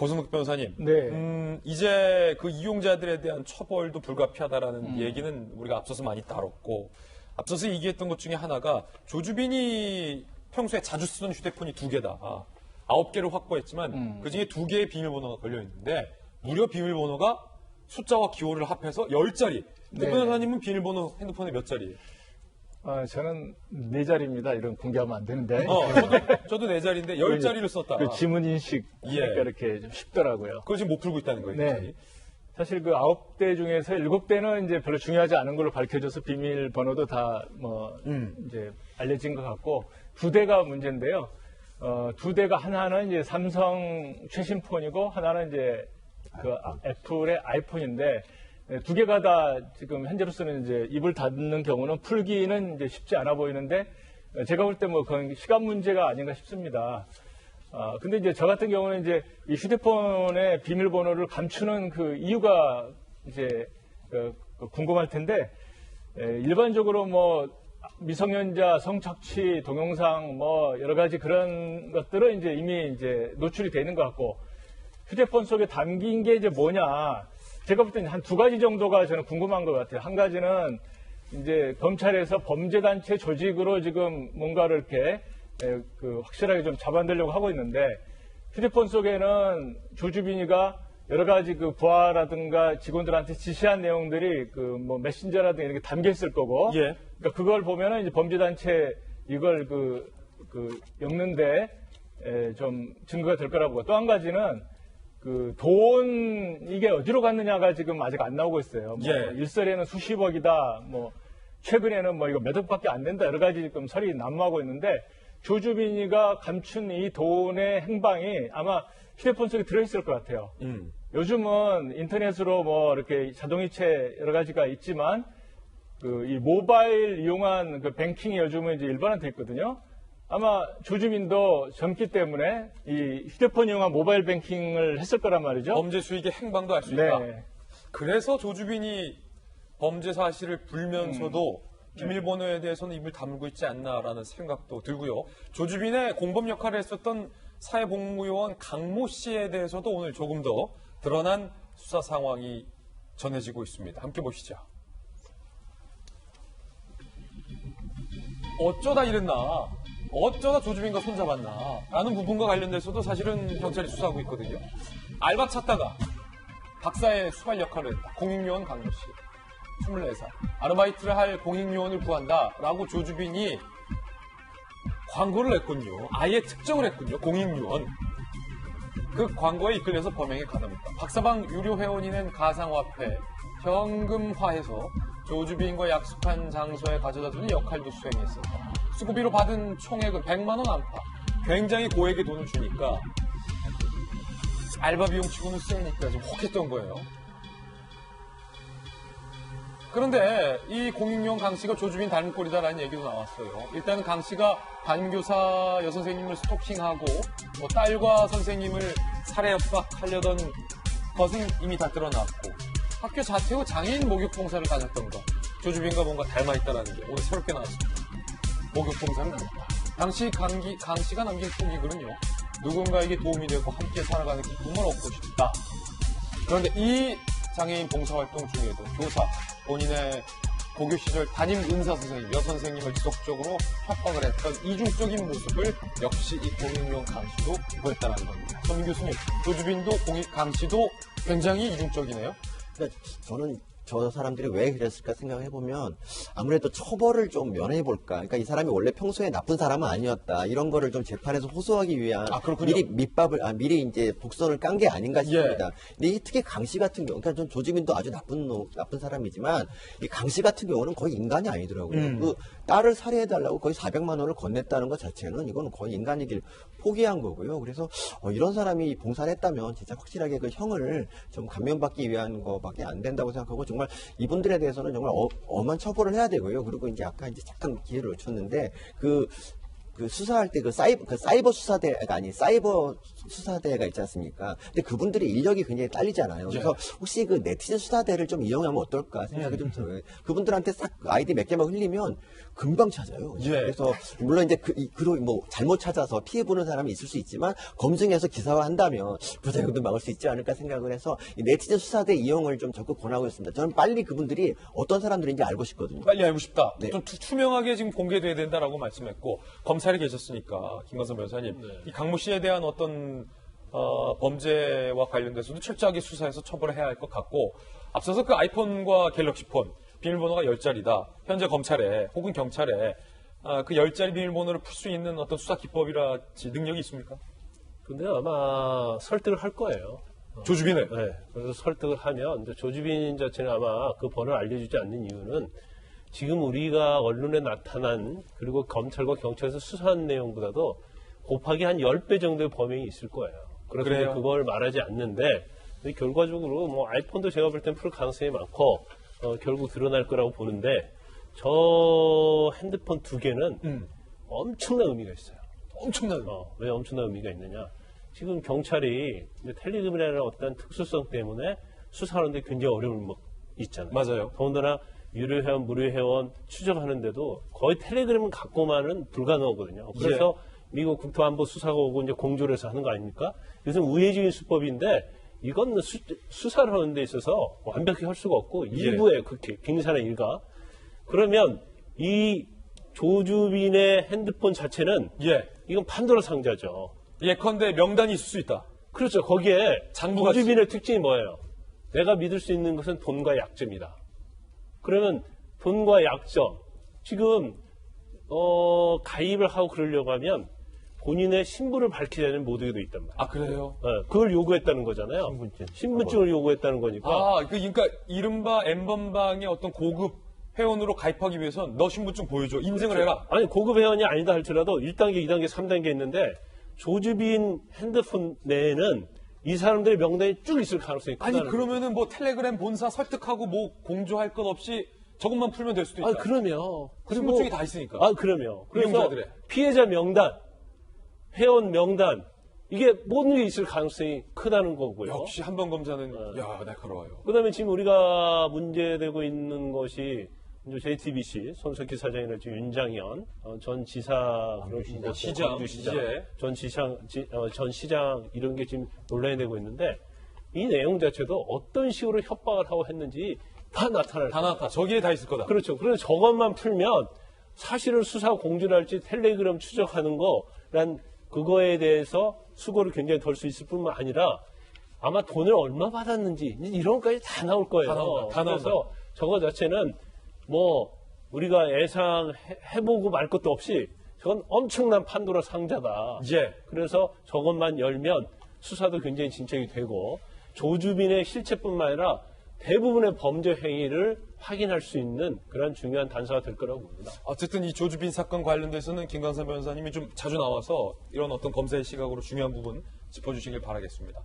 고승욱 변호사님, 네. 이제 그 이용자들에 대한 처벌도 불가피하다라는 얘기는 우리가 앞서서 많이 다뤘고, 앞서서 얘기했던 것 중에 하나가 조주빈이 평소에 자주 쓰던 휴대폰이 2개다. 9개를 확보했지만 그중에 2개의 비밀번호가 걸려있는데 무려 비밀번호가 숫자와 기호를 합해서 10자리. 네. 변호사님은 비밀번호 핸드폰에 몇 자리예요? 저는 4자리입니다. 이런 공개하면 안 되는데. 저도 4자리인데 10자리를 썼다. 그 지문 인식 예. 이렇게 좀 쉽더라고요. 그걸 지금 못 풀고 있다는 거예요. 네. 사실 그 9대 중에서 7대는 이제 별로 중요하지 않은 걸로 밝혀져서 비밀번호도 다 이제 알려진 것 같고 2대가 문제인데요. 2대가 하나는 이제 삼성 최신 폰이고 하나는 이제 그 애플의 아이폰인데 2개가 다 지금 현재로서는 이제 입을 닫는 경우는 풀기는 이제 쉽지 않아 보이는데 제가 볼 때 뭐 그건 시간 문제가 아닌가 싶습니다. 근데 이제 저 같은 경우는 이제 이 휴대폰의 비밀번호를 감추는 그 이유가 이제 궁금할 텐데 일반적으로 뭐 미성년자 성착취 동영상 뭐 여러 가지 그런 것들은 이제 이미 이제 노출이 돼 있는 것 같고 휴대폰 속에 담긴 게 이제 뭐냐 제가 볼 때는 한 2가지 정도가 저는 궁금한 것 같아요. 한 가지는 이제 검찰에서 범죄단체 조직으로 지금 뭔가를 이렇게 확실하게 좀 잡아내려고 하고 있는데 휴대폰 속에는 조주빈이가 여러 가지 그 부하라든가 직원들한테 지시한 내용들이 그 뭐 메신저라든가 이렇게 담겨 있을 거고, 예. 그러니까 그걸 보면은 이제 범죄단체 이걸 엮는데 좀 증거가 될 거라고 보고 또 한 가지는 그 돈 이게 어디로 갔느냐가 지금 아직 안 나오고 있어요. 뭐 예. 일설에는 수십억이다, 뭐 최근에는 뭐 이거 몇 억밖에 안 된다 여러 가지 지금 설이 난무하고 있는데. 조주빈이가 감춘 이 돈의 행방이 아마 휴대폰 속에 들어있을 것 같아요. 요즘은 인터넷으로 뭐 이렇게 자동이체 여러 가지가 있지만 이 모바일 이용한 그 뱅킹이 요즘은 이제 일반화돼 있거든요. 아마 조주빈도 젊기 때문에 이 휴대폰 이용한 모바일 뱅킹을 했을 거란 말이죠. 범죄 수익의 행방도 알 수 있다. 네. 그래서 조주빈이 범죄 사실을 불면서도 비밀번호에 대해서는 입을 다물고 있지 않나라는 생각도 들고요. 조주빈의 공범 역할을 했었던 사회복무요원 강모 씨에 대해서도 오늘 조금 더 드러난 수사 상황이 전해지고 있습니다. 함께 보시죠. 어쩌다 이랬나? 어쩌다 조주빈과 손잡았나? 라는 부분과 관련돼서도 사실은 경찰이 수사하고 있거든요. 알바 찾다가 박사의 수발 역할을 했다. 공익요원 강모 씨. 24살. 아르바이트를 할 공익요원을 구한다라고 조주빈이 광고를 냈군요. 아예 특정을 했군요. 공익요원. 그 광고에 이끌려서 범행에 가담했다. 박사방 유료 회원이 낸 가상화폐 현금화해서 조주빈과 약속한 장소에 가져다주는 역할도 수행했었다. 수고비로 받은 총액은 100만 원 안팎. 굉장히 고액의 돈을 주니까 알바 비용 치고는 세니까 좀 혹했던 거예요. 그런데 이 공익요원 강 씨가 조주빈 닮은 꼴이다라는 얘기도 나왔어요. 일단은 강 씨가 반교사 여선생님을 스토킹하고 뭐 딸과 선생님을 살해 협박하려던 것은 이미 다 드러났고 학교 자퇴 후 장애인 목욕 봉사를 다녔던 것. 조주빈과 뭔가 닮아있다라는 게 오늘 새롭게 나왔습니다. 목욕 봉사를 다녔다. 당시 강 씨가 남긴 후기글은요. 누군가에게 도움이 되고 함께 살아가는 기쁨을 얻고 싶다. 그런데 이 장애인 봉사활동 중에도 교사, 본인의 고교 시절 담임 은사 선생님, 여선생님을 지속적으로 협박을 했던 이중적인 모습을 역시 이 공익요원 강 씨도 보였다는 겁니다. 서민 교수님, 조주빈도 강 씨도 굉장히 이중적이네요. 그러니까 저는 저 사람들이 왜 그랬을까 생각해보면 아무래도 처벌을 좀 면해볼까. 그러니까 이 사람이 원래 평소에 나쁜 사람은 아니었다. 이런 거를 좀 재판에서 호소하기 위한 미리 밑밥을, 미리 이제 복선을 깐 게 아닌가 싶습니다. 예. 근데 특히 강 씨 같은 경우, 그러니까 전 조주빈도 아주 나쁜 사람이지만 이 강 씨 같은 경우는 거의 인간이 아니더라고요. 그 딸을 살해해달라고 거의 400만 원을 건넸다는 것 자체는 이거는 거의 인간이길 포기한 거고요. 그래서 이런 사람이 봉사를 했다면 진짜 확실하게 그 형을 좀 감면받기 위한 거밖에 안 된다고 생각하고 정말 이분들에 대해서는 정말 엄한 처벌을 해야 되고요. 그리고 이제 아까 이제 잠깐 기회를 놓쳤는데 그 그 수사할 때 그 사이버 수사대가 아닌 사이버 수사대가 있지 않습니까? 근데 그분들이 인력이 굉장히 딸리잖아요. 그래서 혹시 그 네티즌 수사대를 좀 이용하면 어떨까 생각이 좀 들어요. 그분들한테 싹 아이디 몇 개만 흘리면 금방 찾아요. 예. 그래서 물론 이제 뭐 잘못 찾아서 피해 보는 사람이 있을 수 있지만 검증해서 기사화한다면 부작용도 막을 수 있지 않을까 생각을 해서 이 네티즌 수사대 이용을 좀 적극 권하고 있습니다. 저는 빨리 그분들이 어떤 사람들인지 알고 싶거든요. 빨리 알고 싶다. 네. 좀 투명하게 지금 공개돼야 된다라고 말씀했고 검찰에 계셨으니까 김건선 변호사님 이 강모 씨에 대한 어떤 범죄와 관련돼서도 철저하게 수사해서 처벌을 해야 할 것 같고 앞서서 그 아이폰과 갤럭시 폰 비밀번호가 10자리다. 현재 검찰에 혹은 경찰에 그 10자리 비밀번호를 풀 수 있는 어떤 수사 기법이라든지 능력이 있습니까? 근데 아마 설득을 할 거예요. 조주빈을. 네. 그래서 설득을 하면 이제 조주빈 자체는 아마 그 번호를 알려주지 않는 이유는 지금 우리가 언론에 나타난 그리고 검찰과 경찰에서 수사한 내용보다도 곱하기 한 10배 정도의 범행이 있을 거예요. 그래서 그래요? 그걸 말하지 않는데 결과적으로 뭐 아이폰도 제가 볼 땐 풀 가능성이 많고 결국 드러날 거라고 보는데 저 핸드폰 2개는 엄청난 의미가 있어요. 엄청난. 왜 엄청난 의미가 있느냐? 지금 경찰이 텔레그램이라는 어떤 특수성 때문에 수사하는데 굉장히 어려움이 있잖아요. 맞아요. 더군다나 유료 회원, 무료 회원 추적하는데도 거의 텔레그램을 갖고만은 불가능하거든요. 그래서 미국 국토안보 수사가 오고 이제 공조를 해서 하는 거 아닙니까? 요즘 우회적인 수법인데 이건 수사를 하는 데 있어서 완벽히 할 수가 없고 일부에 그렇게 빙산의 일가. 그러면 이 조주빈의 핸드폰 자체는 이건 판도라 상자죠. 예컨대 명단이 있을 수 있다. 그렇죠. 거기에 장부같이. 조주빈의 특징이 뭐예요? 내가 믿을 수 있는 것은 돈과 약점이다. 그러면 돈과 약점. 지금 가입을 하고 그러려고 하면 본인의 신분을 밝히지 않는 모두에도 있단 말이에요. 아 그래요? 네, 그걸 요구했다는 거잖아요. 신분증을 요구했다는 거니까. 그러니까 이른바 N번방의 어떤 고급 회원으로 가입하기 위해선 너 신분증 보여줘. 인증을 해라. 아니 고급 회원이 아니다 할지라도 1단계, 2단계, 3단계 있는데 조주빈 핸드폰 내에는 이 사람들의 명단이 쭉 있을 가능성이 크다는 아니 그러면은 뭐 텔레그램 본사 설득하고 뭐 공조할 것 없이 저것만 풀면 될 수도 있다. 그러면. 신분증이 다 있으니까. 그러면. 그래서 이용자들의. 피해자 명단, 회원 명단, 이게 모든 게 있을 가능성이 크다는 거고요. 역시 한 번 검사는 날카로워요. 그 다음에 지금 우리가 문제되고 있는 것이 이제 JTBC 손석희 사장이나 지금 윤장현 전 지사 시장, 광주시장 예. 전 시장 이런 게 지금 논란이 되고 있는데 이 내용 자체도 어떤 식으로 협박을 하고 했는지 다 나타날 다 거예요. 나타. 저기에 다 있을 거다. 그렇죠. 그래서 저것만 풀면 사실은 수사 공조를 할지 텔레그램 추적하는 거란 그거에 대해서 수고를 굉장히 덜 수 있을 뿐만 아니라 아마 돈을 얼마 받았는지 이런 것까지 다 나올 거예요. 다 나온다. 그래서 저거 자체는 뭐 우리가 예상해보고 말 것도 없이 저건 엄청난 판도라 상자다. 그래서 저것만 열면 수사도 굉장히 진척이 되고 조주빈의 실체뿐만 아니라 대부분의 범죄 행위를 확인할 수 있는 그런 중요한 단서가 될 거라고 봅니다. 어쨌든 이 조주빈 사건 관련돼서는 김광선 변호사님이 좀 자주 나와서 이런 어떤 검사의 시각으로 중요한 부분 짚어주시길 바라겠습니다.